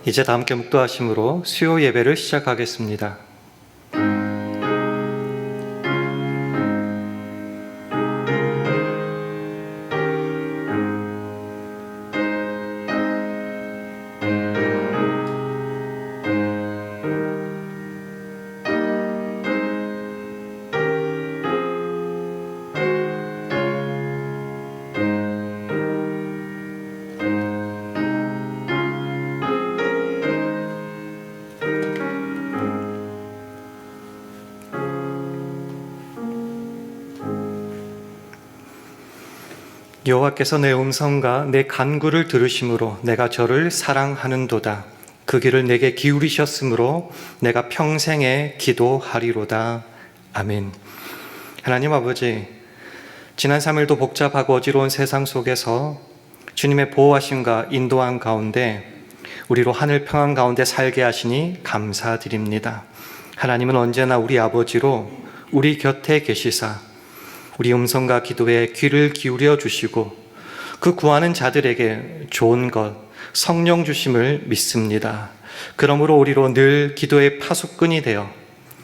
이제 다 함께 묵도하심으로 수요 예배를 시작하겠습니다. 여호와께서 내 음성과 내 간구를 들으심으로 내가 저를 사랑하는도다. 그 귀를 내게 기울이셨으므로 내가 평생에 기도하리로다. 아멘. 하나님 아버지, 지난 3일도 복잡하고 어지러운 세상 속에서 주님의 보호하심과 인도함 가운데 우리로 하늘 평안 가운데 살게 하시니 감사드립니다. 하나님은 언제나 우리 아버지로 우리 곁에 계시사 우리 음성과 기도에 귀를 기울여 주시고 그 구하는 자들에게 좋은 것, 성령 주심을 믿습니다. 그러므로 우리로 늘 기도의 파수꾼이 되어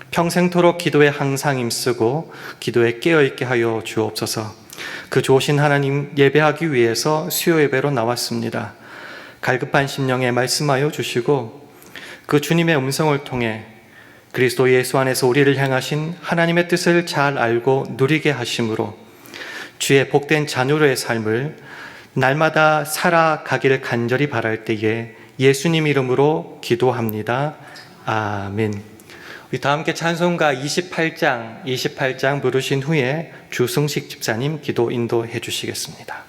평생토록 기도에 항상 힘쓰고 기도에 깨어있게 하여 주옵소서. 그 좋으신 하나님 예배하기 위해서 수요 예배로 나왔습니다. 갈급한 심령에 말씀하여 주시고 그 주님의 음성을 통해 그리스도 예수 안에서 우리를 향하신 하나님의 뜻을 잘 알고 누리게 하심으로 주의 복된 자녀로의 삶을 날마다 살아가기를 간절히 바랄 때에 예수님 이름으로 기도합니다. 아멘. 우리 다 함께 찬송가 28장 부르신 후에 주승식 집사님 기도 인도해 주시겠습니다.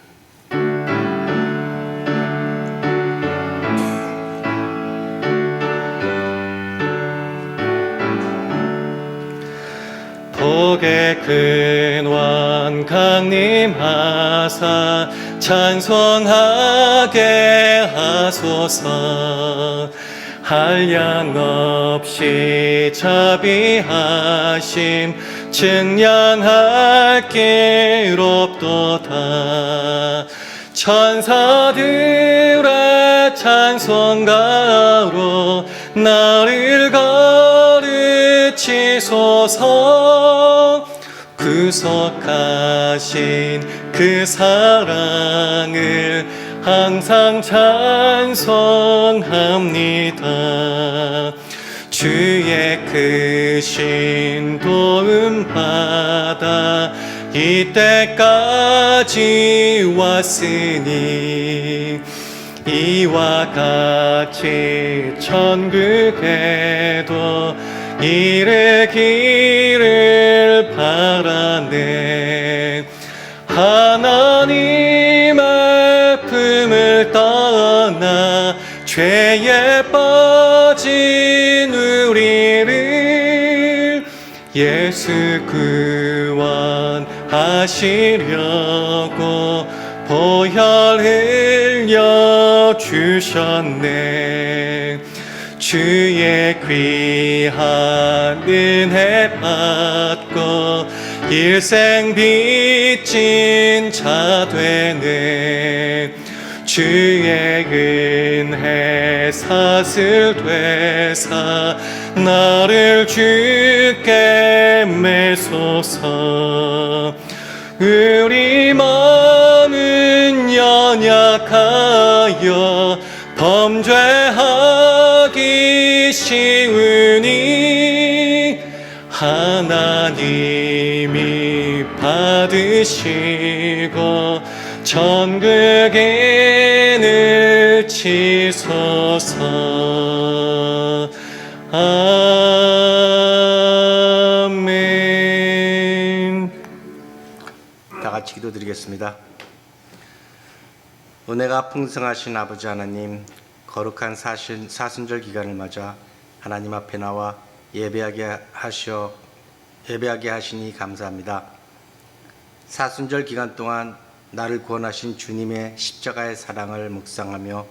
복의 근원 강림하사 찬송하게 하소서. 한량 없이 자비하심 증량할 길 없도다. 천사들의 찬송가로 나를 가르치소서. 구속하신 그 사랑을 항상 찬송합니다. 주의 크신 도움 받아 이때까지 왔으니 이와 같이 천국에도 이르기를 바라네. 하나님의 품을 떠나 죄에 빠진 우리를 예수 구원하시려고 보혈 흘려 주셨네. 주의 귀한 은혜 받고 일생 빚진 자 되네. 주의 은혜 사슬 되사 나를 주께 매소서. 우리 마음은 연약하여 범죄하기 쉬우니 하나님이 받으시고 천국에 넣으시소서. 아멘. 다 같이 기도드리겠습니다. 은혜가 풍성하신 아버지 하나님, 거룩한 사순절 기간을 맞아 하나님 앞에 나와 예배하게 하시니 감사합니다. 사순절 기간 동안 나를 구원하신 주님의 십자가의 사랑을 묵상하며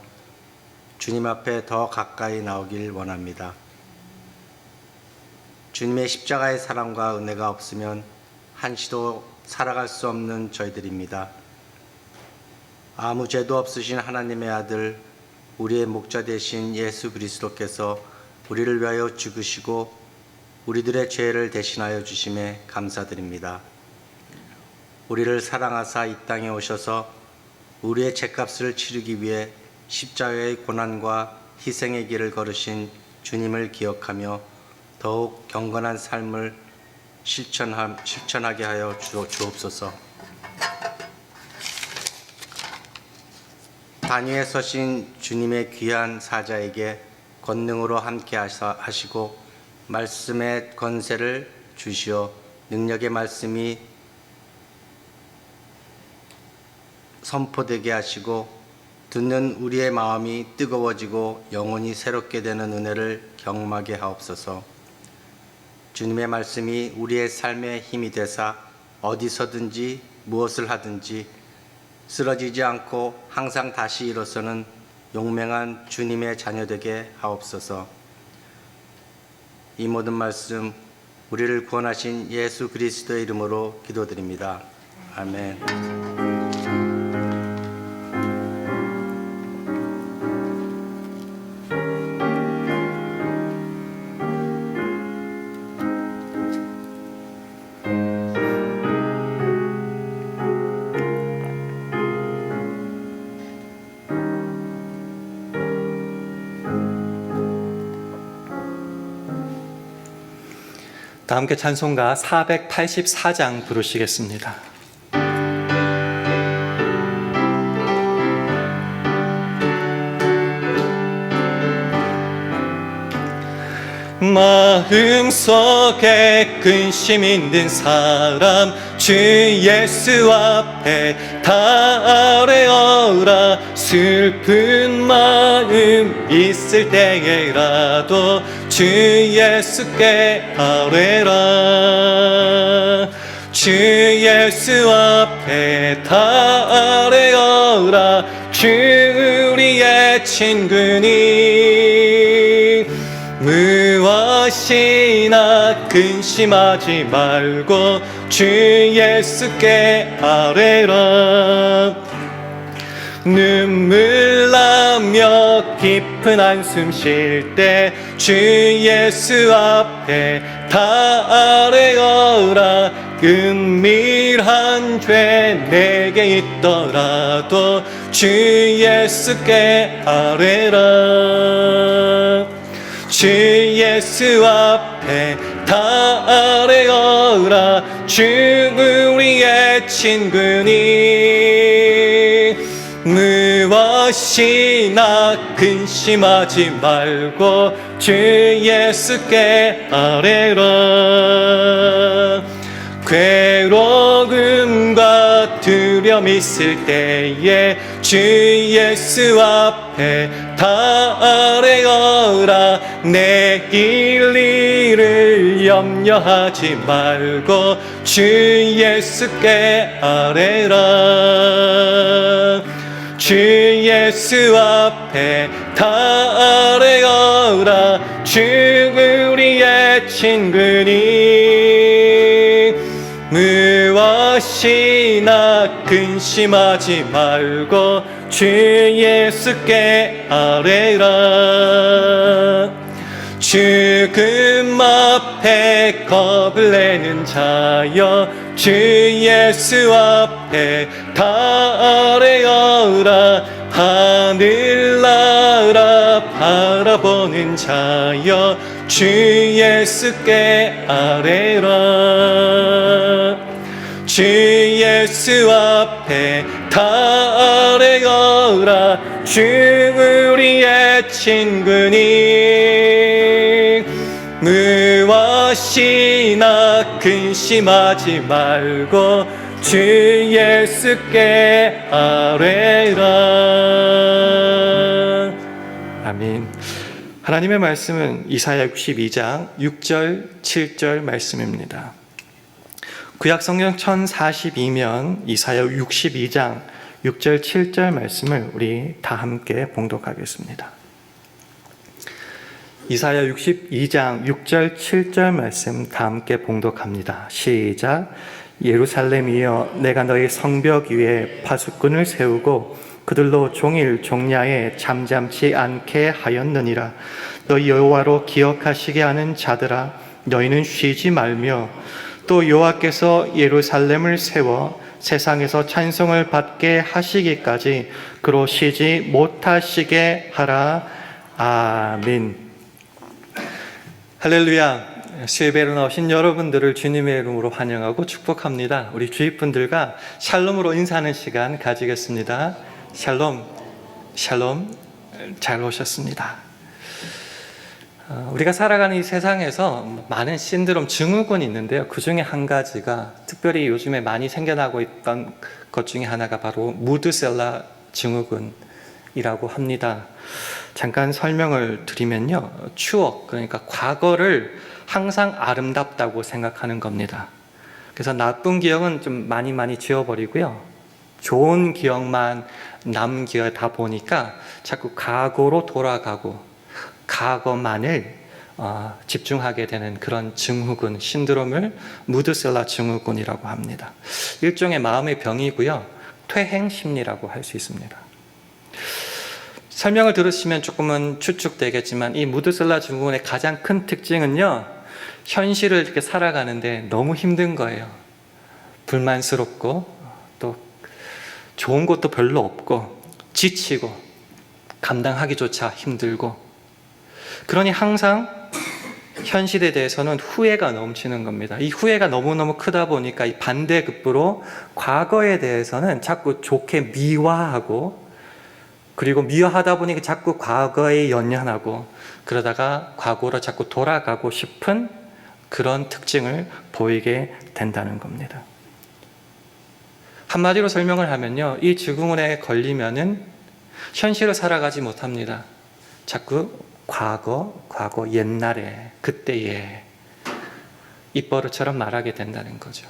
주님 앞에 더 가까이 나오길 원합니다. 주님의 십자가의 사랑과 은혜가 없으면 한시도 살아갈 수 없는 저희들입니다. 아무 죄도 없으신 하나님의 아들 우리의 목자 되신 예수 그리스도께서 우리를 위하여 죽으시고 우리들의 죄를 대신하여 주심에 감사드립니다. 우리를 사랑하사 이 땅에 오셔서 우리의 죄값을 치르기 위해 십자가의 고난과 희생의 길을 걸으신 주님을 기억하며 더욱 경건한 삶을 실천하게 하여 주옵소서. 단위에 서신 주님의 귀한 사자에게 권능으로 함께 하시고 말씀의 권세를 주시어 능력의 말씀이 선포되게 하시고 듣는 우리의 마음이 뜨거워지고 영혼이 새롭게 되는 은혜를 경험하게 하옵소서. 주님의 말씀이 우리의 삶의 힘이 되사 어디서든지 무엇을 하든지 쓰러지지 않고 항상 다시 일어서는 용맹한 주님의 자녀되게 하옵소서. 이 모든 말씀 우리를 구원하신 예수 그리스도의 이름으로 기도드립니다. 아멘. 다 함께 찬송가 484장 부르시겠습니다. 마음속에 근심 있는 사람 주 예수 앞에 다 아뢰어라. 슬픈 마음 있을 때에라도 주 예수께 아뢰라. 주 예수 앞에 다 아뢰어라. 주 우리의 친구니 무엇이나 근심하지 말고 주 예수께 아뢰라. 눈물 나며 깊은 한숨 쉴 때 주 예수 앞에 다 아뢰어라. 은밀한 죄 내게 있더라도 주 예수께 아뢰라. 주 예수 앞에 다 아뢰어라. 주 우리의 친구니 무엇이나 근심하지 말고 주 예수께 아뢰라. 괴로움과 두려움 있을 때에 주 예수 앞에 다 아뢰어라. 내일 일을 염려하지 말고 주 예수께 아뢰라. 주 예수 앞에 다 아뢰어라. 주 우리의 친구니 무엇이나 근심하지 말고 주 예수께 아뢰라. 죽음 앞에 겁을 내는 자여 주 예수 앞에 다 아뢰어라. 하늘나라 바라보는 자여 주 예수께 아뢰라. 주 예수 앞에 다 아뢰어라. 주 우리의 친구니 무엇이나 근심하지 말고 주 예수께 아뢰라. 아멘. 하나님의 말씀은 이사야 62장 6절 7절 말씀입니다. 구약성경 1042면 이사야 62장 6절 7절 말씀을 우리 다 함께 봉독하겠습니다. 이사야 62장 6절 7절 말씀 다 함께 봉독합니다. 시작. 예루살렘이여 내가 너희 성벽 위에 파수꾼을 세우고 그들로 종일 종야에 잠잠치 않게 하였느니라. 너희 여호와로 기억하시게 하는 자들아 너희는 쉬지 말며 또 여호와께서 예루살렘을 세워 세상에서 찬송을 받게 하시기까지 그로 쉬지 못하시게 하라. 아멘. 할렐루야. 수요예배로 나오신 여러분들을 주님의 이름으로 환영하고 축복합니다. 우리 주위 분들과 샬롬으로 인사하는 시간 가지겠습니다. 샬롬, 샬롬, 잘 오셨습니다. 우리가 살아가는 이 세상에서 많은 신드롬, 증후군이 있는데요. 그 중에 한 가지가 특별히 요즘에 많이 생겨나고 있던 것 중에 하나가 바로 무드셀라 증후군이라고 합니다. 잠깐 설명을 드리면요. 추억, 그러니까 과거를 항상 아름답다고 생각하는 겁니다. 그래서 나쁜 기억은 좀 많이 지워버리고요. 좋은 기억만 남겨다 보니까 자꾸 과거로 돌아가고 과거만을 집중하게 되는 그런 증후군, 신드롬을 무드셀라 증후군이라고 합니다. 일종의 마음의 병이고요. 퇴행심리라고 할 수 있습니다. 설명을 들으시면 조금은 추측되겠지만 이 무드셀라 증후군의 가장 큰 특징은요. 현실을 이렇게 살아가는데 너무 힘든 거예요. 불만스럽고 또 좋은 것도 별로 없고 지치고 감당하기조차 힘들고 그러니 항상 현실에 대해서는 후회가 넘치는 겁니다. 이 후회가 너무너무 크다 보니까 이 반대급부로 과거에 대해서는 자꾸 좋게 미화하고 그리고 미화하다 보니까 자꾸 과거에 연연하고 그러다가 과거로 자꾸 돌아가고 싶은 그런 특징을 보이게 된다는 겁니다. 한마디로 설명을 하면요. 이 증후군에 걸리면은 현실을 살아가지 못합니다. 자꾸 과거, 옛날에, 그때에 입버릇처럼 말하게 된다는 거죠.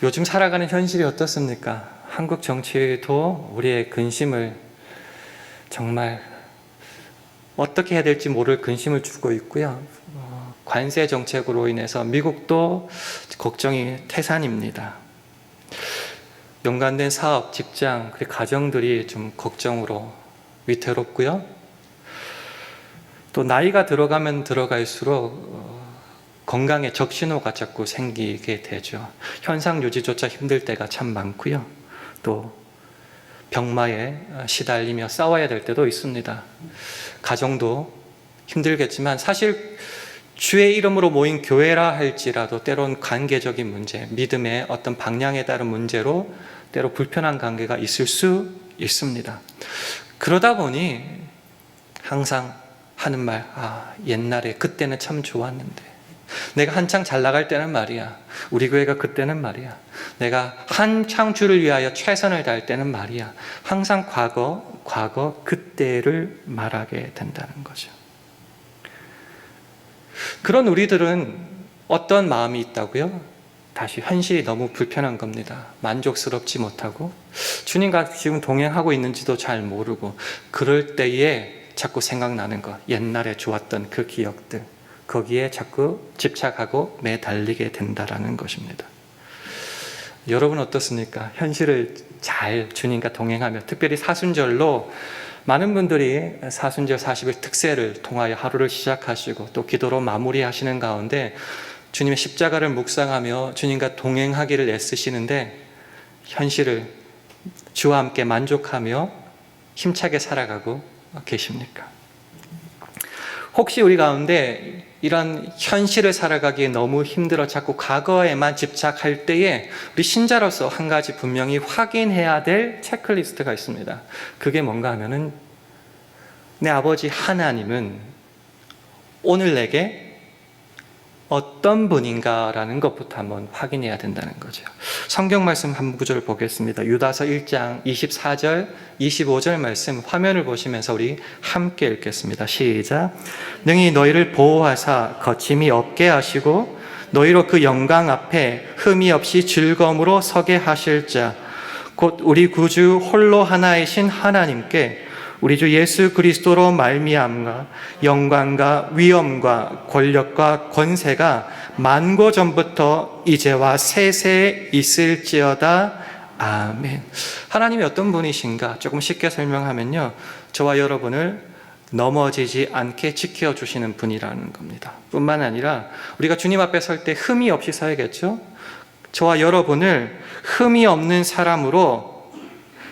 요즘 살아가는 현실이 어떻습니까? 한국 정치도 우리의 근심을 정말 어떻게 해야 될지 모를 근심을 주고 있고요. 관세 정책으로 인해서 미국도 걱정이 태산입니다. 연관된 사업, 직장, 그리고 가정들이 좀 걱정으로 위태롭고요. 또 나이가 들어가면 들어갈수록 건강에 적신호가 자꾸 생기게 되죠. 현상 유지조차 힘들 때가 참 많고요. 또 병마에 시달리며 싸워야 될 때도 있습니다. 가정도 힘들겠지만 사실 주의 이름으로 모인 교회라 할지라도 때론 관계적인 문제, 믿음의 어떤 방향에 따른 문제로 때로 불편한 관계가 있을 수 있습니다. 그러다 보니 항상 하는 말, 옛날에 그때는 참 좋았는데 내가 한창 잘 나갈 때는 말이야, 우리 교회가 그때는 말이야, 내가 한창 주를 위하여 최선을 다할 때는 말이야, 항상 과거 그때를 말하게 된다는 거죠. 그런 우리들은 어떤 마음이 있다고요? 다시 현실이 너무 불편한 겁니다. 만족스럽지 못하고 주님과 지금 동행하고 있는지도 잘 모르고 그럴 때에 자꾸 생각나는 것, 옛날에 좋았던 그 기억들, 거기에 자꾸 집착하고 매달리게 된다는 것입니다. 여러분 어떻습니까? 현실을 잘 주님과 동행하며 특별히 사순절로 많은 분들이 사순절 40일 특세를 통하여 하루를 시작하시고 또 기도로 마무리하시는 가운데 주님의 십자가를 묵상하며 주님과 동행하기를 애쓰시는데 현실을 주와 함께 만족하며 힘차게 살아가고 계십니까? 혹시 우리 가운데 이런 현실을 살아가기에 너무 힘들어 자꾸 과거에만 집착할 때에 우리 신자로서 한 가지 분명히 확인해야 될 체크리스트가 있습니다. 그게 뭔가 하면은 내 아버지 하나님은 오늘 내게 어떤 분인가라는 것부터 한번 확인해야 된다는 거죠. 성경 말씀 한 구절 보겠습니다. 유다서 1장 24절, 25절 말씀 화면을 보시면서 우리 함께 읽겠습니다. 시작. 능히 너희를 보호하사 거침이 없게 하시고 너희로 그 영광 앞에 흠이 없이 즐거움으로 서게 하실 자 곧 우리 구주 홀로 하나이신 하나님께 우리 주 예수 그리스도로 말미암아 영광과 위엄과 권력과 권세가 만고 전부터 이제와 세세 있을지어다. 아멘. 하나님이 어떤 분이신가 조금 쉽게 설명하면요, 저와 여러분을 넘어지지 않게 지켜주시는 분이라는 겁니다. 뿐만 아니라 우리가 주님 앞에 설 때 흠이 없이 서야겠죠. 저와 여러분을 흠이 없는 사람으로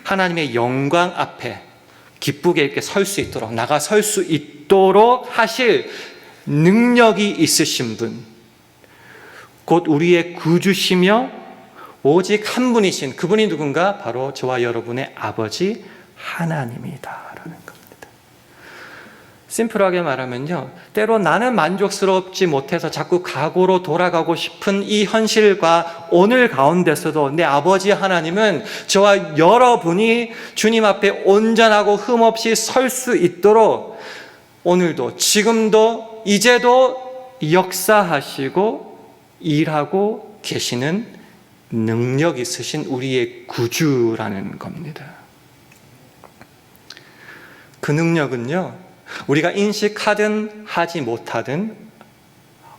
하나님의 영광 앞에 기쁘게 이렇게 설 수 있도록, 나가 설 수 있도록 하실 능력이 있으신 분, 곧 우리의 구주시며 오직 한 분이신 그분이 누군가? 바로 저와 여러분의 아버지 하나님이다라는 겁니다. 심플하게 말하면요, 때로 나는 만족스럽지 못해서 자꾸 과거로 돌아가고 싶은 이 현실과 오늘 가운데서도 내 아버지 하나님은 저와 여러분이 주님 앞에 온전하고 흠없이 설 수 있도록 오늘도, 지금도, 이제도 역사하시고 일하고 계시는 능력 있으신 우리의 구주라는 겁니다. 그 능력은요, 우리가 인식하든 하지 못하든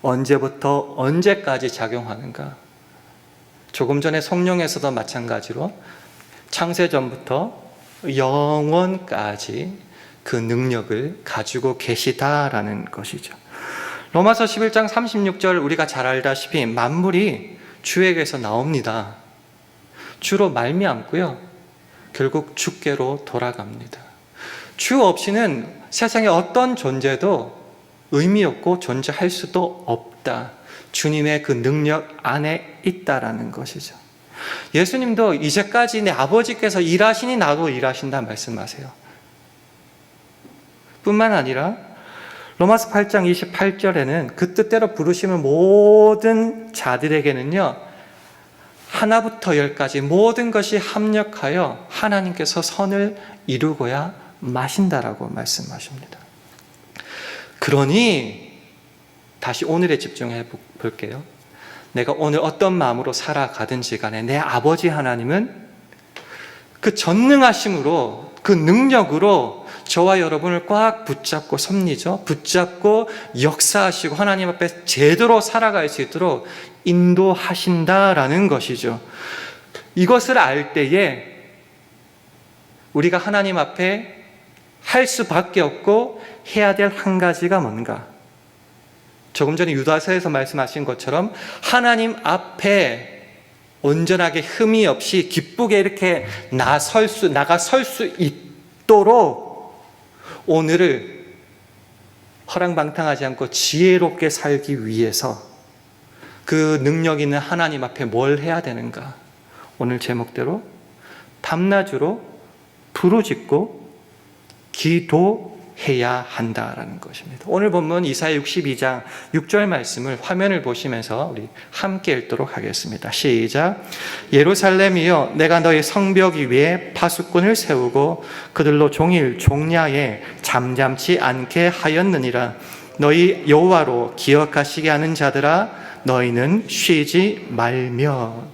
언제부터 언제까지 작용하는가? 조금 전에 성령에서도 마찬가지로 창세전부터 영원까지 그 능력을 가지고 계시다라는 것이죠. 로마서 11장 36절 우리가 잘 알다시피 만물이 주에게서 나옵니다. 주로 말미암고요, 결국 주께로 돌아갑니다. 주 없이는 세상에 어떤 존재도 의미 없고 존재할 수도 없다. 주님의 그 능력 안에 있다라는 것이죠. 예수님도 이제까지 내 아버지께서 일하시니 나도 일하신다 말씀하세요. 뿐만 아니라 로마서 8장 28절에는 그 뜻대로 부르시는 모든 자들에게는요, 하나부터 열까지 모든 것이 합력하여 하나님께서 선을 이루고야 마신다라고 말씀하십니다. 그러니 다시 오늘에 집중해 볼게요. 내가 오늘 어떤 마음으로 살아가든지 간에 내 아버지 하나님은 그 전능하심으로, 그 능력으로 저와 여러분을 꽉 붙잡고 섭리죠. 붙잡고 역사하시고 하나님 앞에 제대로 살아갈 수 있도록 인도하신다라는 것이죠. 이것을 알 때에 우리가 하나님 앞에 할 수밖에 없고 해야 될 한 가지가 뭔가? 조금 전에 유다서에서 말씀하신 것처럼 하나님 앞에 온전하게 흠이 없이 기쁘게 이렇게 나가 설 수 있도록 오늘을 허랑방탕하지 않고 지혜롭게 살기 위해서 그 능력 있는 하나님 앞에 뭘 해야 되는가? 오늘 제목대로 밤낮으로 부르짖고 기도해야 한다라는 것입니다. 오늘 본문 이사야 62장 6절 말씀을 화면을 보시면서 우리 함께 읽도록 하겠습니다. 시작. 예루살렘이여, 내가 너희 성벽 위에 파수꾼을 세우고 그들로 종일 종야에 잠잠치 않게 하였느니라. 너희 여호와로 기억하시게 하는 자들아, 너희는 쉬지 말며.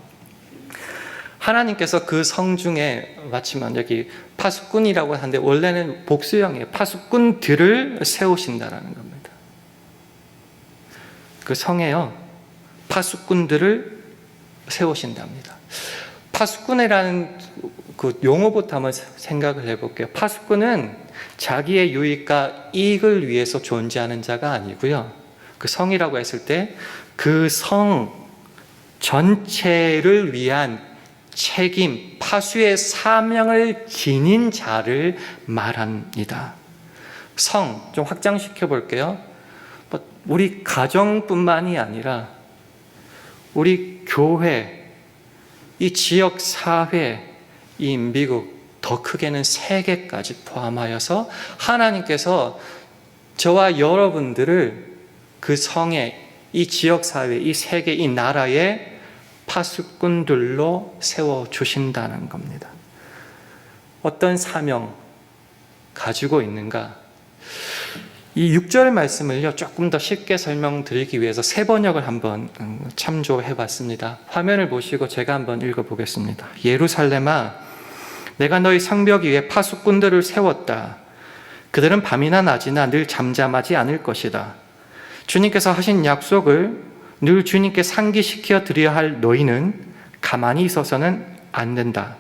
하나님께서 그 성중에, 마치면 여기 파수꾼이라고 하는데 원래는 복수형이에요. 파수꾼들을 세우신다라는 겁니다. 그 성에요, 파수꾼들을 세우신답니다. 파수꾼이라는 그 용어부터 한번 생각을 해볼게요. 파수꾼은 자기의 유익과 이익을 위해서 존재하는 자가 아니고요, 그 성이라고 했을 때 그 성 전체를 위한 책임, 파수의 사명을 지닌 자를 말합니다. 성, 좀 확장시켜 볼게요. 우리 가정뿐만이 아니라 우리 교회, 이 지역 사회, 이 미국, 더 크게는 세계까지 포함하여서 하나님께서 저와 여러분들을 그 성에, 이 지역 사회, 이 세계, 이 나라에 파수꾼들로 세워주신다는 겁니다. 어떤 사명 가지고 있는가? 이 6절 말씀을요, 조금 더 쉽게 설명드리기 위해서 세 번역을 한번 참조해 봤습니다. 화면을 보시고 제가 한번 읽어보겠습니다. 예루살렘아, 내가 너희 성벽 위에 파수꾼들을 세웠다. 그들은 밤이나 낮이나 늘 잠잠하지 않을 것이다. 주님께서 하신 약속을 늘 주님께 상기시켜 드려야 할 너희는 가만히 있어서는 안 된다.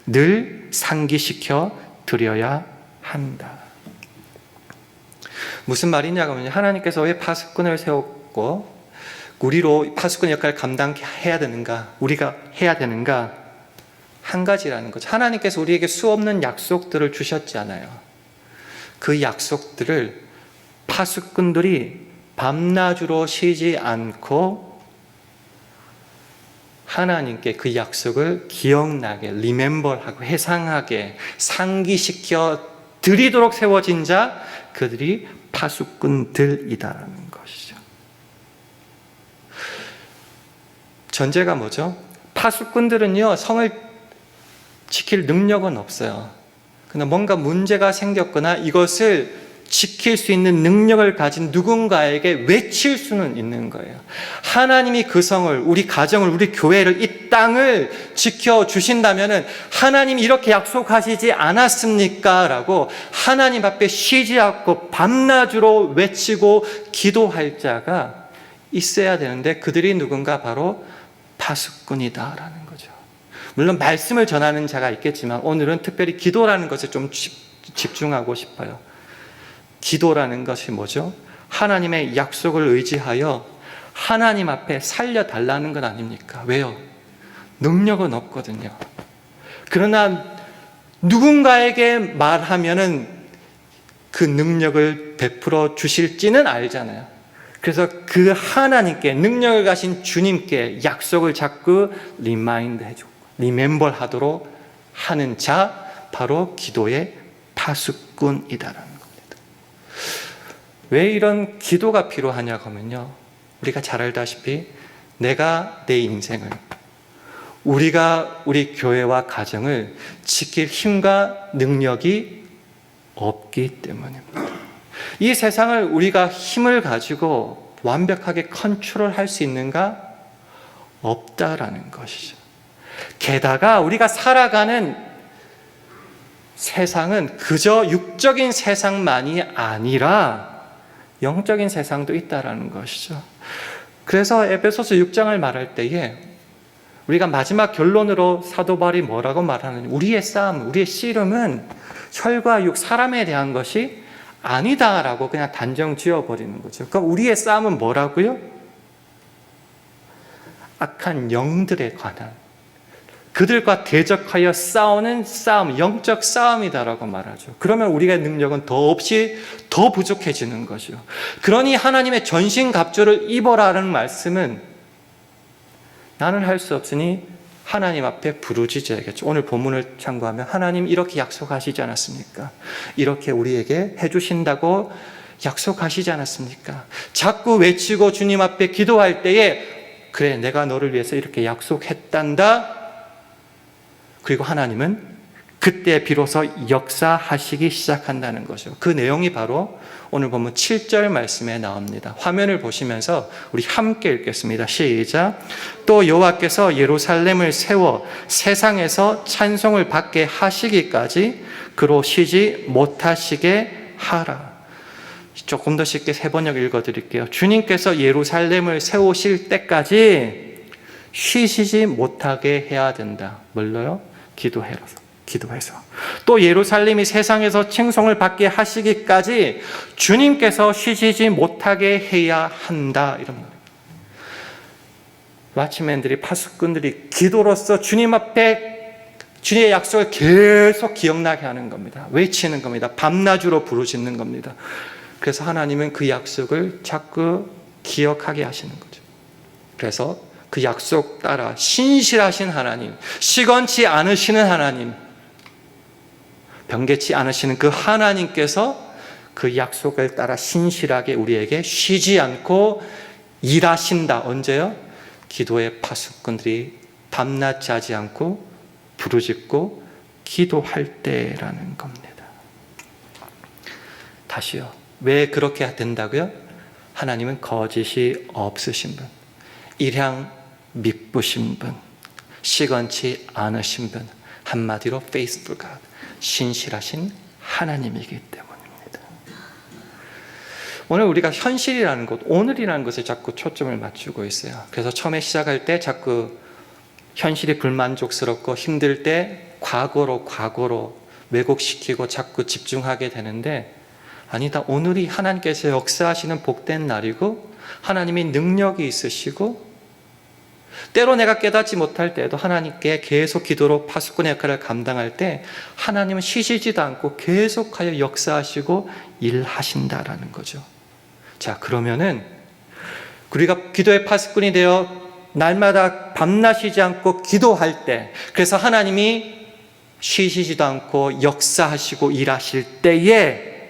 늘 상기시켜 드려야 한다. 무슨 말이냐고 하면 하나님께서 왜 파수꾼을 세웠고 우리로 파수꾼 역할을 감당해야 되는가? 우리가 해야 되는가? 한 가지라는 거죠. 하나님께서 우리에게 수없는 약속들을 주셨잖아요. 그 약속들을 파수꾼들이 밤낮으로 쉬지 않고 하나님께 그 약속을 기억나게, 리멤버하고 회상하게 상기시켜 드리도록 세워진 자, 그들이 파수꾼들이다라는 것이죠. 전제가 뭐죠? 파수꾼들은요, 성을 지킬 능력은 없어요. 그러나 뭔가 문제가 생겼거나 이것을 지킬 수 있는 능력을 가진 누군가에게 외칠 수는 있는 거예요. 하나님이 그 성을, 우리 가정을, 우리 교회를, 이 땅을 지켜주신다면 하나님이 이렇게 약속하시지 않았습니까? 라고 하나님 앞에 쉬지 않고 밤낮으로 외치고 기도할 자가 있어야 되는데 그들이 누군가 바로 파수꾼이다라는 거죠. 물론 말씀을 전하는 자가 있겠지만 오늘은 특별히 기도라는 것에 좀 집중하고 싶어요. 기도라는 것이 뭐죠? 하나님의 약속을 의지하여 하나님 앞에 살려달라는 건 아닙니까? 왜요? 능력은 없거든요. 그러나 누군가에게 말하면은 그 능력을 베풀어 주실지는 알잖아요. 그래서 그 하나님께, 능력을 가신 주님께 약속을 자꾸 리마인드 해주고 리멤버 하도록 하는 자, 바로 기도의 파수꾼이다라는 겁니다. 왜 이런 기도가 필요하냐고 하면요, 우리가 잘 알다시피 내가 내 인생을, 우리가 우리 교회와 가정을 지킬 힘과 능력이 없기 때문입니다. 이 세상을 우리가 힘을 가지고 완벽하게 컨트롤할 수 있는가? 없다라는 것이죠. 게다가 우리가 살아가는 세상은 그저 육적인 세상만이 아니라 영적인 세상도 있다라는 것이죠. 그래서 에베소서 6장을 말할 때에 우리가 마지막 결론으로 사도 바울이 뭐라고 말하느냐, 우리의 싸움, 우리의 씨름은 혈과 육, 사람에 대한 것이 아니다라고 그냥 단정 지어버리는 거죠. 그러니까 우리의 싸움은 뭐라고요? 악한 영들에 관한, 그들과 대적하여 싸우는 싸움, 영적 싸움이다라고 말하죠. 그러면 우리의 능력은 더 없이 더 부족해지는 거죠. 그러니 하나님의 전신갑주를 입어라는 말씀은 나는 할 수 없으니 하나님 앞에 부르짖어야겠죠. 오늘 본문을 참고하면 하나님 이렇게 약속하시지 않았습니까? 이렇게 우리에게 해주신다고 약속하시지 않았습니까? 자꾸 외치고 주님 앞에 기도할 때에 그래, 내가 너를 위해서 이렇게 약속했단다. 그리고 하나님은 그때 비로소 역사하시기 시작한다는 거죠. 그 내용이 바로 오늘 보면 7절 말씀에 나옵니다. 화면을 보시면서 우리 함께 읽겠습니다. 시작. 또 여호와께서 예루살렘을 세워 세상에서 찬송을 받게 하시기까지 그로 쉬지 못하시게 하라. 조금 더 쉽게 세 번역 읽어드릴게요. 주님께서 예루살렘을 세우실 때까지 쉬시지 못하게 해야 된다. 뭘로요? 기도해서. 또 예루살렘이 세상에서 칭송을 받게 하시기까지 주님께서 쉬시지 못하게 해야 한다. 이런 말입니다. 와치맨들이, 파수꾼들이 기도로서 주님 앞에 주님의 약속을 계속 기억나게 하는 겁니다. 외치는 겁니다. 밤낮으로 부르짖는 겁니다. 그래서 하나님은 그 약속을 자꾸 기억하게 하시는 거죠. 그래서 그 약속 따라 신실하신 하나님, 시건치 않으시는 하나님, 변개치 않으시는 그 하나님께서 그 약속을 따라 신실하게 우리에게 쉬지 않고 일하신다. 언제요? 기도의 파수꾼들이 밤낮 자지 않고 부르짖고 기도할 때라는 겁니다. 다시요. 왜 그렇게 된다고요? 하나님은 거짓이 없으신 분, 일향 미쁘신 분, 시건치 않으신 분, 한마디로 faithful God, 신실하신 하나님이기 때문입니다. 오늘 우리가 현실이라는 것, 오늘이라는 것에 자꾸 초점을 맞추고 있어요. 그래서 처음에 시작할 때 자꾸 현실이 불만족스럽고 힘들 때 과거로 왜곡시키고 자꾸 집중하게 되는데, 아니다. 오늘이 하나님께서 역사하시는 복된 날이고 하나님이 능력이 있으시고, 때로 내가 깨닫지 못할 때에도 하나님께 계속 기도로 파수꾼의 역할을 감당할 때 하나님은 쉬시지도 않고 계속하여 역사하시고 일하신다라는 거죠. 자, 그러면은 우리가 기도의 파수꾼이 되어 날마다 밤낮 쉬지 않고 기도할 때, 그래서 하나님이 쉬시지도 않고 역사하시고 일하실 때에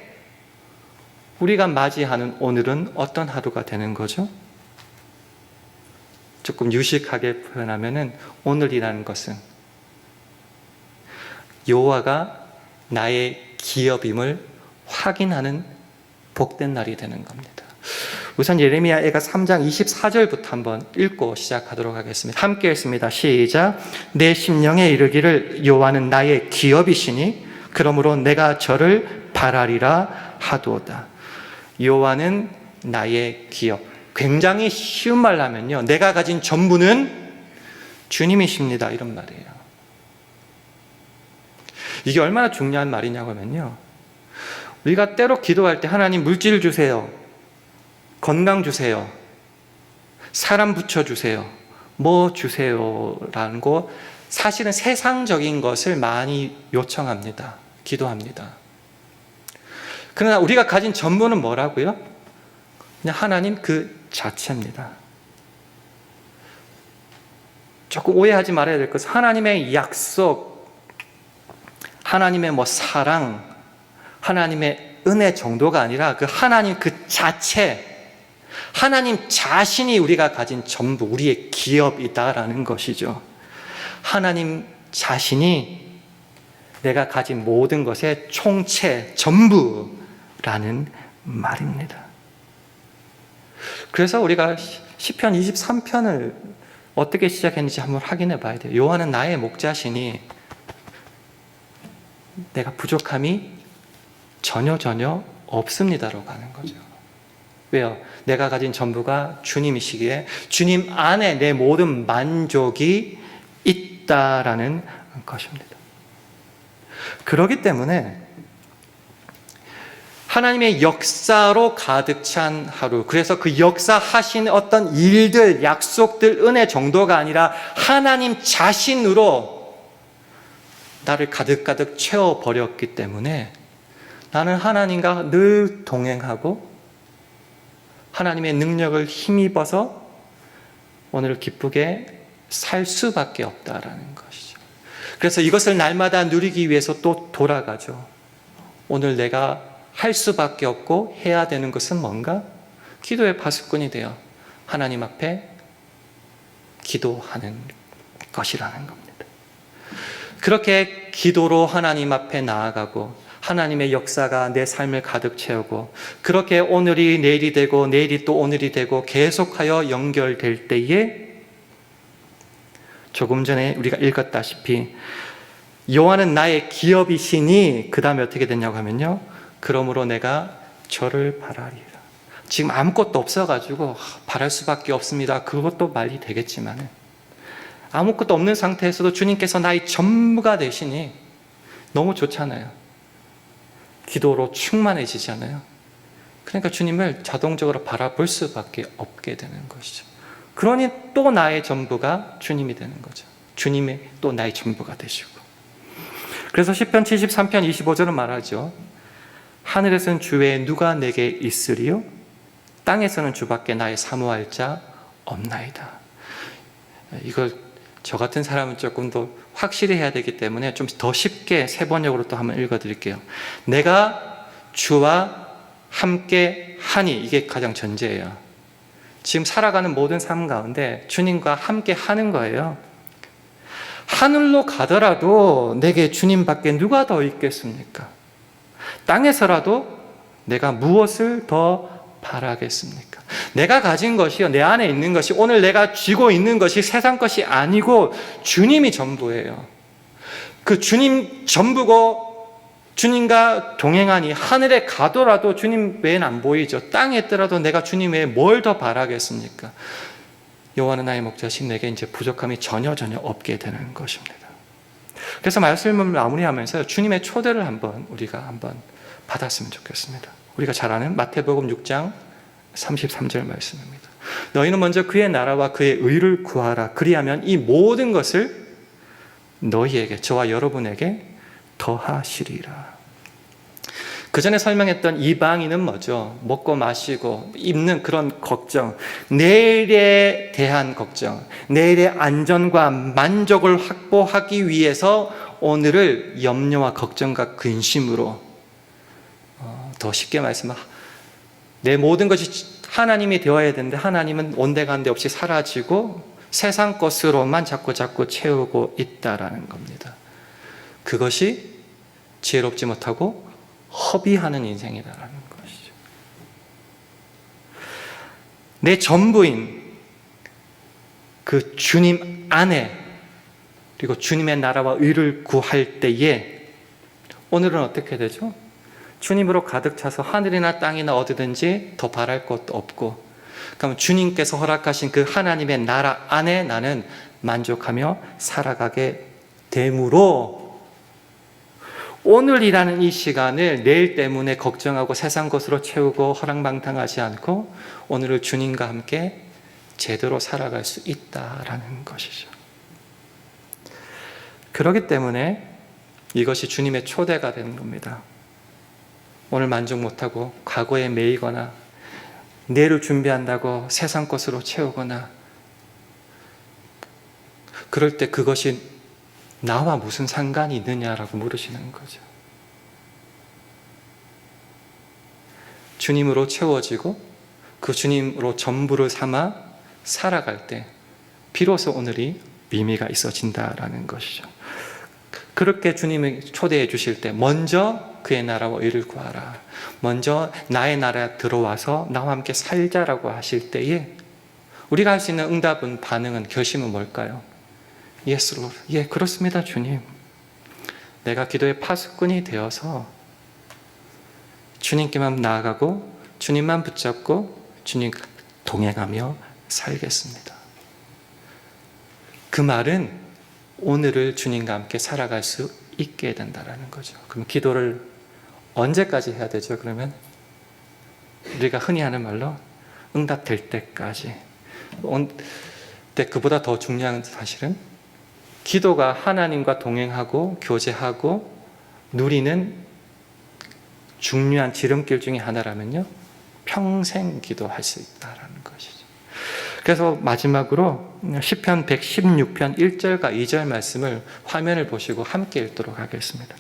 우리가 맞이하는 오늘은 어떤 하루가 되는 거죠? 조금 유식하게 표현하면은 오늘이라는 것은 여호와가 나의 기업임을 확인하는 복된 날이 되는 겁니다. 우선 예레미야가 3장 24절부터 한번 읽고 시작하도록 하겠습니다. 함께 읽습니다. 시작. 내 심령에 이르기를 여호와는 나의 기업이시니 그러므로 내가 저를 바라리라 하도다. 여호와는 나의 기업. 굉장히 쉬운 말로 하면요, 내가 가진 전부는 주님이십니다, 이런 말이에요. 이게 얼마나 중요한 말이냐고 하면요, 우리가 때로 기도할 때 하나님 물질 주세요, 건강 주세요, 사람 붙여주세요, 뭐 주세요라는 거, 사실은 세상적인 것을 많이 요청합니다. 기도합니다. 그러나 우리가 가진 전부는 뭐라고요? 그냥 하나님 그 자체입니다. 조금 오해하지 말아야 될 것은 하나님의 약속, 하나님의 사랑, 하나님의 은혜 정도가 아니라 그 하나님 그 자체, 하나님 자신이 우리가 가진 전부, 우리의 기업이다라는 것이죠. 하나님 자신이 내가 가진 모든 것의 총체, 전부라는 말입니다. 그래서 우리가 시편 23편을 어떻게 시작했는지 한번 확인해 봐야 돼요. 여호와는 나의 목자시니 내가 부족함이 전혀 없습니다라고 하는 거죠. 왜요? 내가 가진 전부가 주님이시기에 주님 안에 내 모든 만족이 있다라는 것입니다. 그렇기 때문에 하나님의 역사로 가득 찬 하루, 그래서 그 역사하신 어떤 일들, 약속들, 은혜 정도가 아니라 하나님 자신으로 나를 가득 채워버렸기 때문에 나는 하나님과 늘 동행하고 하나님의 능력을 힘입어서 오늘 기쁘게 살 수밖에 없다라는 것이죠. 그래서 이것을 날마다 누리기 위해서 또 돌아가죠. 오늘 내가 할 수밖에 없고 해야 되는 것은 뭔가? 기도의 파수꾼이 되어 하나님 앞에 기도하는 것이라는 겁니다. 그렇게 기도로 하나님 앞에 나아가고 하나님의 역사가 내 삶을 가득 채우고, 그렇게 오늘이 내일이 되고 내일이 또 오늘이 되고 계속하여 연결될 때에 조금 전에 우리가 읽었다시피 여호와는 나의 기업이시니 그 다음에 어떻게 됐냐고 하면요, 그러므로 내가 저를 바라리라. 지금 아무것도 없어가지고 바랄 수밖에 없습니다. 그것도 말이 되겠지만 아무것도 없는 상태에서도 주님께서 나의 전부가 되시니 너무 좋잖아요. 기도로 충만해지잖아요. 그러니까 주님을 자동적으로 바라볼 수밖에 없게 되는 것이죠. 그러니 또 나의 전부가 주님이 되는 거죠. 주님이 또 나의 전부가 되시고. 그래서 시편 73편 25절은 말하죠. 하늘에서는 주 외에 누가 내게 있으리요? 땅에서는 주밖에 나의 사모할 자 없나이다. 이걸 저 같은 사람은 조금 더 확실히 해야 되기 때문에 좀 더 쉽게 세 번역으로 또 한번 읽어드릴게요. 내가 주와 함께 하니, 이게 가장 전제예요. 지금 살아가는 모든 삶 가운데 주님과 함께 하는 거예요. 하늘로 가더라도 내게 주님밖에 누가 더 있겠습니까? 땅에서라도 내가 무엇을 더 바라겠습니까? 내가 가진 것이요, 내 안에 있는 것이, 오늘 내가 쥐고 있는 것이 세상 것이 아니고 주님이 전부예요. 그 주님 전부고 주님과 동행하니 하늘에 가더라도 주님 외엔 안 보이죠. 땅에 있더라도 내가 주님 외에 뭘 더 바라겠습니까? 여호와는 나의 목자신, 내게 이제 부족함이 전혀 없게 되는 것입니다. 그래서 말씀을 마무리하면서 주님의 초대를 우리가 한번 받았으면 좋겠습니다. 우리가 잘 아는 마태복음 6장 33절 말씀입니다. 너희는 먼저 그의 나라와 그의 의를 구하라. 그리하면 이 모든 것을 너희에게, 저와 여러분에게 더하시리라. 그 전에 설명했던 이방인은 뭐죠? 먹고 마시고 입는 그런 걱정, 내일에 대한 걱정, 내일의 안전과 만족을 확보하기 위해서 오늘을 염려와 걱정과 근심으로, 더 쉽게 말씀하면 내 모든 것이 하나님이 되어야 되는데 하나님은 온데간데 없이 사라지고 세상 것으로만 자꾸 채우고 있다라는 겁니다. 그것이 지혜롭지 못하고 허비하는 인생이라는 것이죠. 내 전부인 그 주님 안에, 그리고 주님의 나라와 의를 구할 때에 오늘은 어떻게 되죠? 주님으로 가득 차서 하늘이나 땅이나 어디든지 더 바랄 것도 없고, 그럼 주님께서 허락하신 그 하나님의 나라 안에 나는 만족하며 살아가게 되므로 오늘이라는 이 시간을 내일 때문에 걱정하고 세상 것으로 채우고 허랑방탕하지 않고 오늘을 주님과 함께 제대로 살아갈 수 있다라는 것이죠. 그렇기 때문에 이것이 주님의 초대가 되는 겁니다. 오늘 만족 못하고 과거에 매이거나 내일을 준비한다고 세상 것으로 채우거나 그럴 때 그것이 나와 무슨 상관이 있느냐라고 물으시는 거죠. 주님으로 채워지고 그 주님으로 전부를 삼아 살아갈 때 비로소 오늘이 의미가 있어진다라는 것이죠. 그렇게 주님이 초대해 주실 때 먼저 그의 나라와 의를 구하라. 먼저 나의 나라에 들어와서 나와 함께 살자라고 하실 때에 우리가 할 수 있는 응답은, 반응은, 결심은 뭘까요? Yes, Lord. 예, 그렇습니다, 주님. 내가 기도의 파수꾼이 되어서 주님께만 나아가고 주님만 붙잡고 주님 동행하며 살겠습니다. 그 말은 오늘을 주님과 함께 살아갈 수 있게 된다는 거죠. 그럼 기도를 언제까지 해야 되죠? 그러면 우리가 흔히 하는 말로 응답될 때까지. 근데 그보다 더 중요한 사실은 기도가 하나님과 동행하고 교제하고 누리는 중요한 지름길 중에 하나라면요, 평생 기도할 수 있다는 것이죠. 그래서 마지막으로 시편 116편 1절과 2절 말씀을 화면을 보시고 함께 읽도록 하겠습니다.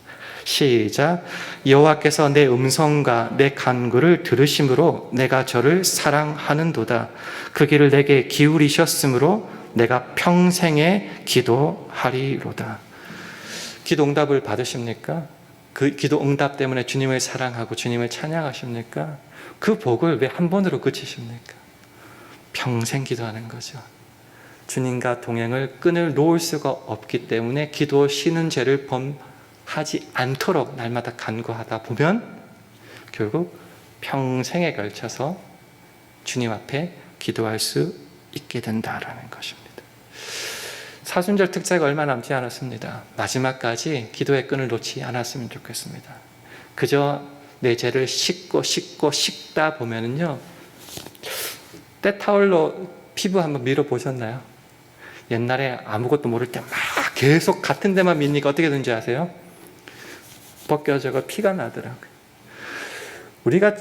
시작. 여호와께서 내 음성과 내 간구를 들으심으로 내가 저를 사랑하는도다. 그 길을 내게 기울이셨으므로 내가 평생에 기도하리로다. 기도 응답을 받으십니까? 그 기도 응답 때문에 주님을 사랑하고 주님을 찬양하십니까? 그 복을 왜 한 번으로 그치십니까? 평생 기도하는 거죠. 주님과 동행을 끈을 놓을 수가 없기 때문에 기도 쉬는 죄를 범하지 않도록 날마다 간구하다 보면 결국 평생에 걸쳐서 주님 앞에 기도할 수 있게 된다라는 것입니다. 사순절 특사가 얼마 남지 않았습니다. 마지막까지 기도의 끈을 놓지 않았으면 좋겠습니다. 그저 내 죄를 씻다 보면은요, 때타올로 피부 한번 밀어보셨나요? 옛날에 아무것도 모를 때 막 계속 같은 데만 밀니까 어떻게 되는지 아세요? 벗겨져가 피가 나더라고요. 우리가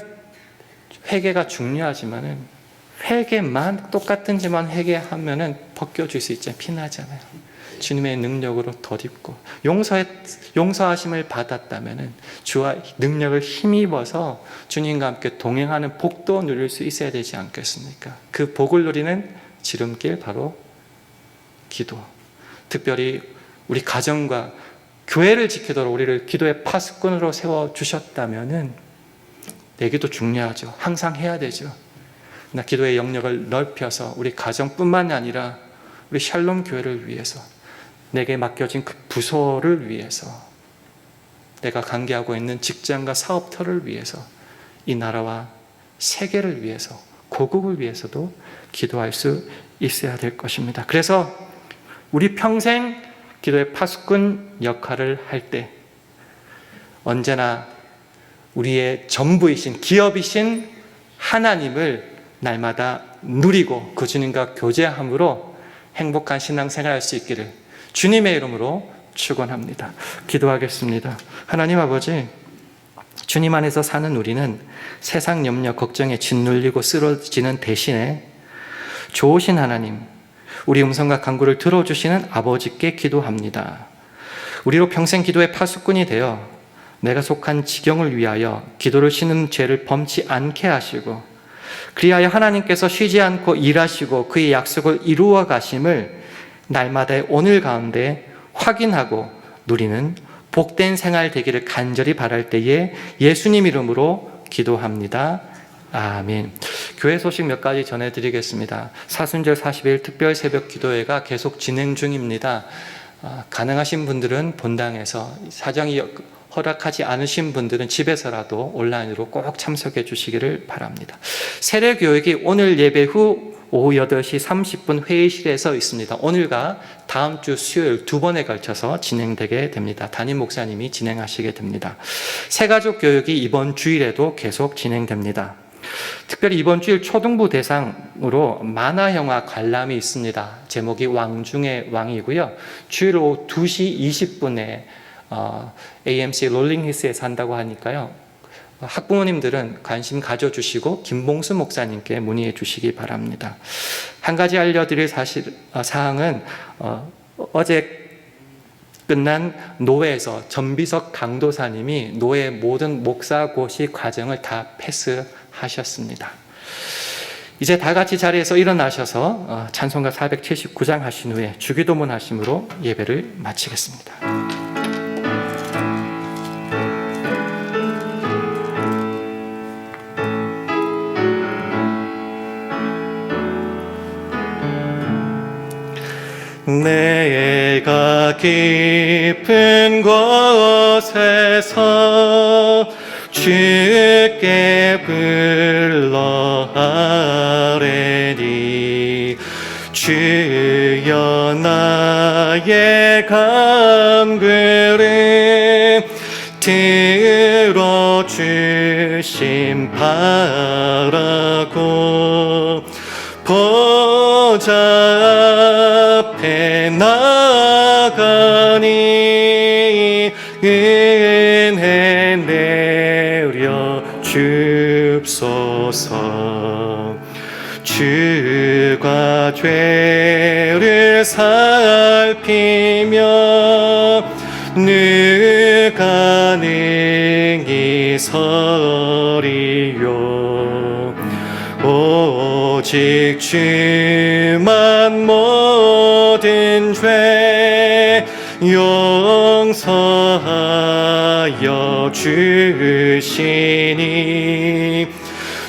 회개가 중요하지만은 회개만 똑같은 짓만 회개하면은 벗겨질 수 있잖아요. 피나잖아요. 주님의 능력으로 덧입고 용서하심을 받았다면은 주와 능력을 힘입어서 주님과 함께 동행하는 복도 누릴 수 있어야 되지 않겠습니까? 그 복을 누리는 지름길, 바로 기도. 특별히 우리 가정과 교회를 지키도록 우리를 기도의 파수꾼으로 세워주셨다면은 내기도 중요하죠. 항상 해야 되죠. 나 기도의 영역을 넓혀서 우리 가정뿐만 아니라 우리 샬롬 교회를 위해서, 내게 맡겨진 그 부서를 위해서 내가 관계하고 있는 직장과 사업터를 위해서, 이 나라와 세계를 위해서, 고국을 위해서도 기도할 수 있어야 될 것입니다. 그래서 우리 평생 기도의 파수꾼 역할을 할 때 언제나 우리의 전부이신, 기업이신 하나님을 날마다 누리고 그 주님과 교제함으로 행복한 신앙생활 할 수 있기를 주님의 이름으로 축원합니다. 기도하겠습니다. 하나님 아버지, 주님 안에서 사는 우리는 세상 염려, 걱정에 짓눌리고 쓰러지는 대신에 좋으신 하나님, 우리 음성과 간구를 들어주시는 아버지께 기도합니다. 우리로 평생 기도의 파수꾼이 되어 내가 속한 지경을 위하여 기도를 쉬는 죄를 범치 않게 하시고, 그리하여 하나님께서 쉬지 않고 일하시고 그의 약속을 이루어 가심을 날마다의 오늘 가운데 확인하고 누리는 복된 생활 되기를 간절히 바랄 때에 예수님 이름으로 기도합니다. 아멘. 교회 소식 몇 가지 전해드리겠습니다. 사순절 40일 특별 새벽 기도회가 계속 진행 중입니다. 가능하신 분들은 본당에서, 사정이 허락하지 않으신 분들은 집에서라도 온라인으로 꼭 참석해 주시기를 바랍니다. 세례교육이 오늘 예배 후 오후 8시 30분 회의실에서 있습니다. 오늘과 다음 주 수요일 2번에 걸쳐서 진행되게 됩니다. 담임 목사님이 진행하시게 됩니다. 새가족 교육이 이번 주일에도 계속 진행됩니다. 특별히 이번 주일 초등부 대상으로 만화 영화 관람이 있습니다. 제목이 왕 중의 왕이고요. 주일 오후 2시 20분에 AMC 롤링힐스에서 한다고 하니까요, 학부모님들은 관심 가져주시고 김봉수 목사님께 문의해 주시기 바랍니다. 한 가지 알려드릴 사항은 어제 끝난 노회에서 전비석 강도사님이 노회 모든 목사고시 과정을 다 패스하셨습니다. 이제 다 같이 자리에서 일어나셔서 찬송가 479장 하신 후에 주기도문 하심으로 예배를 마치겠습니다. 내가 깊은 곳에서 주께 불러 아뢰니 주여 나의 간구를 들어주심 바라고 보좌 앞에 나가니 은혜 내려 줍소서. 주가 죄를 살피며 누가 능히 서리요. 오직 주만 모든 죄 용서하여 주시니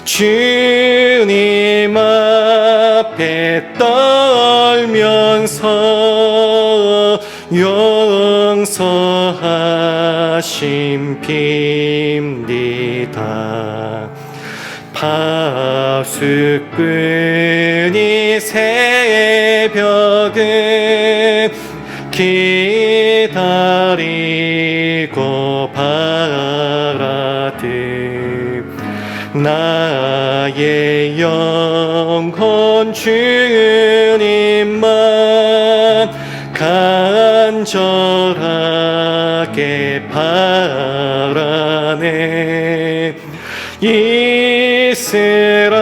주님 앞에 떨면서 용서하심 빕니다. 파수꾼이 새벽을 기다리고 바라듯 나의 영혼 주님만 간절하게 바라네. 이스라엘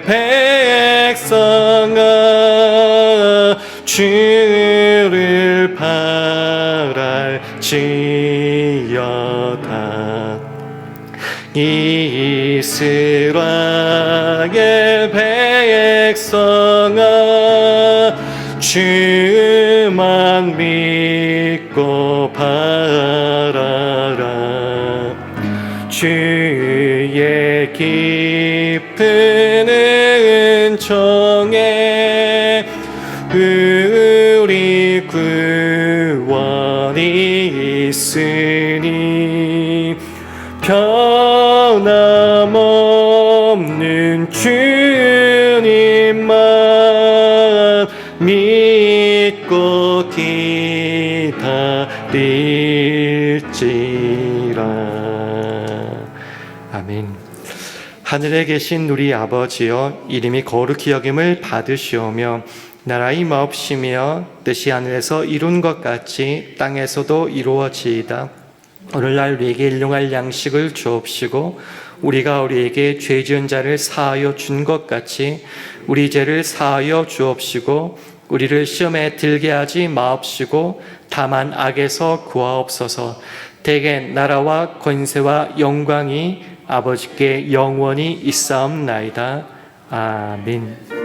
백성아 주를 바랄지어다. 이스라엘 백성아 주만 믿고 바라라. 주의 깊은 은총에 우리 구원이 있으니 아멘. 하늘에 계신 우리 아버지여, 이름이 거룩히 여김을 받으시오며 나라의 마옵시며 뜻이 하늘에서 이룬 것 같이 땅에서도 이루어지이다. 오늘날 우리에게 일용할 양식을 주옵시고 우리가 우리에게 죄 지은 자를 사하여 준 것 같이 우리 죄를 사하여 주옵시고 우리를 시험에 들게 하지 마옵시고 다만 악에서 구하옵소서. 대개 나라와 권세와 영광이 아버지께 영원히 있사옵나이다. 아멘.